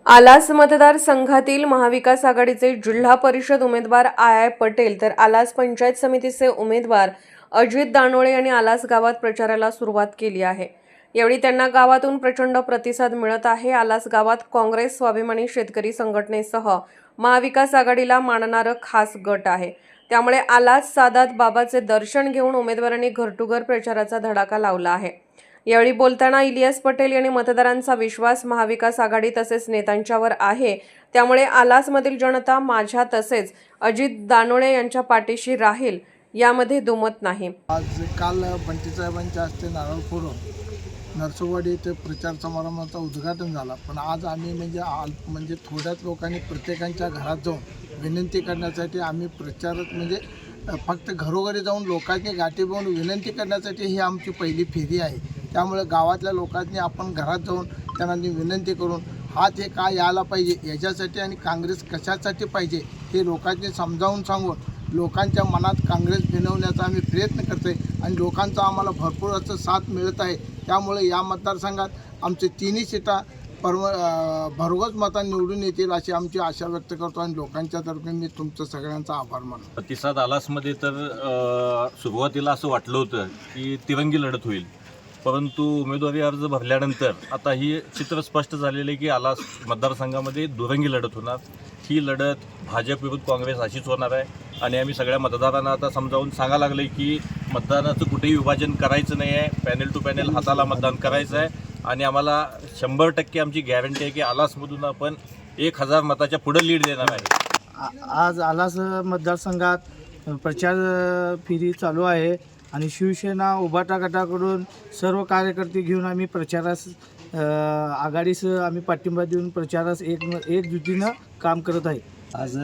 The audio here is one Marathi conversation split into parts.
आलास मतदारसंघातील महाविकास आघाडीचे जिल्हा परिषद उमेदवार आय पटेल तर आलास पंचायत समितीचे उमेदवार अजित दानोळे यांनी आलास गावात प्रचाराला सुरुवात केली आहे। यावेळी त्यांना गावातून प्रचंड प्रतिसाद मिळत आहे। आलास गावात काँग्रेस, स्वाभिमानी शेतकरी संघटनेसह महाविकास आघाडीला मानणारा खास गट आहे। त्यामुळे आलास सादात बाबाचे दर्शन घेऊन उमेदवारांनी घर टू घर प्रचाराचा धडाका लावला आहे। यावेळी बोलताना इलियास पटेल यांनी मतदारांचा विश्वास महाविकास आघाडी तसेच नेत्यांच्यावर आहे, त्यामुळे आलासमधील जनता माझ्या तसेच अजित दानोळे यांच्या पाठीशी राहील यामध्ये दुमत नाही। आज काल बंटी साहेबांच्या हस्ते नारळ फोडून नरसोबावाडी येथे प्रचार समारंभाचं उद्घाटन झाला, पण आज आम्ही म्हणजे थोड्याच लोकांनी प्रत्येकाच्या घरात जाऊन विनंती करण्यासाठी आम्ही प्रचारात फक्त घरोघरी जाऊन लोकांनी गाठी बोलून विनंती करण्यासाठी ही आमची पहिली फेरी आहे। त्यामुळे गावातल्या लोकांनी आपण घरात जाऊन त्यांना विनंती करून हात हे काय यायला पाहिजे याच्यासाठी आणि काँग्रेस कशासाठी पाहिजे हे लोकांनी समजावून सांगून लोकांच्या मनात काँग्रेस भिनवण्याचा आम्ही प्रयत्न करतोय आणि लोकांचा आम्हाला भरपूर असं साथ मिळत आहे। त्यामुळे या मतदारसंघात आमचे तिन्ही सीटा भरघोस मतांनी निवडून येतील अशी आमची आशा व्यक्त करतो आणि लोकांच्या तर्फे मी तुमचं सगळ्यांचा आभार मानतो। प्रतिसाद आलासमध्ये तर सुरुवातीला असं वाटलं होतं की तिरंगी लढत होईल, परंतु उमेदवारी अर्ज भरल्यानंतर आता ही चित्र स्पष्ट झालेलं आहे की आलास मतदारसंघामध्ये दुरंगी लढत होणार। ही लढत भाजप विरुद्ध काँग्रेस अशीच होणार आहे आणि आम्ही सगळ्या मतदारांना आता समजावून सांगायला लागलो की मतदानाचं कुठेही विभाजन करायचं नाही आहे, पॅनल टू पॅनल हाताला मतदान करायचं आहे आणि आम्हाला 100% आमची गॅरंटी आहे की आलासमधून आपण 1000 मताच्या पुढे लीड देणार आहे। आज आलास मतदारसंघात प्रचार फेरी चालू आहे आणि शिवसेना उभाटा गटाकडून सर्व कार्यकर्ते घेऊन आम्ही प्रचारास आघाडीस आम्ही पाठिंबा देऊन प्रचारास एकजुटीनं काम करत आहे। आज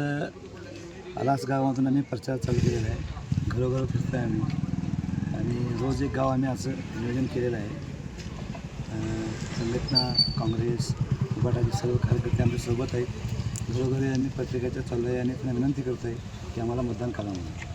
आलास गावातून आम्ही प्रचार चालू केलेला आहे, घरोघर फिरतो आहे आम्ही आणि रोज एक गाव आम्ही असं नियोजन केलेलं आहे। संघटना, काँग्रेस, उभाटाचे सर्व कार्यकर्ते आमच्यासोबत आहेत। घरोघरी आम्ही प्रत्येकाच्या चाललो आहे आणि त्यांना विनंती करतो आहे की आम्हाला मतदान करा म्हणून।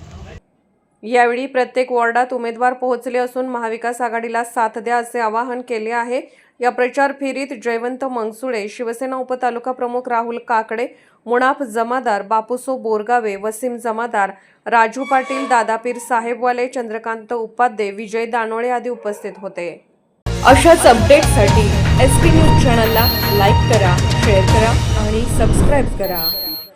यावेळी प्रत्येक वॉर्डात उमेदवार पोहोचले असून महाविकास आघाडीला साथ द्या असे आवाहन केले आहे। या प्रचार फेरीत जयवंत मंगसुळे, शिवसेना उपतालुका प्रमुख राहुल काकडे, मुनाफ जमादार, बापूसो बोरगावे, वसीम जमादार, राजू पाटील, दादापीर साहेबवाले, चंद्रकांत उपाध्ये, विजय दानोळे आदी उपस्थित होते। अशाच अपडेटसाठी SP न्यूज चॅनलला लाईक करा, शेअर करा आणि सबस्क्राईब करा।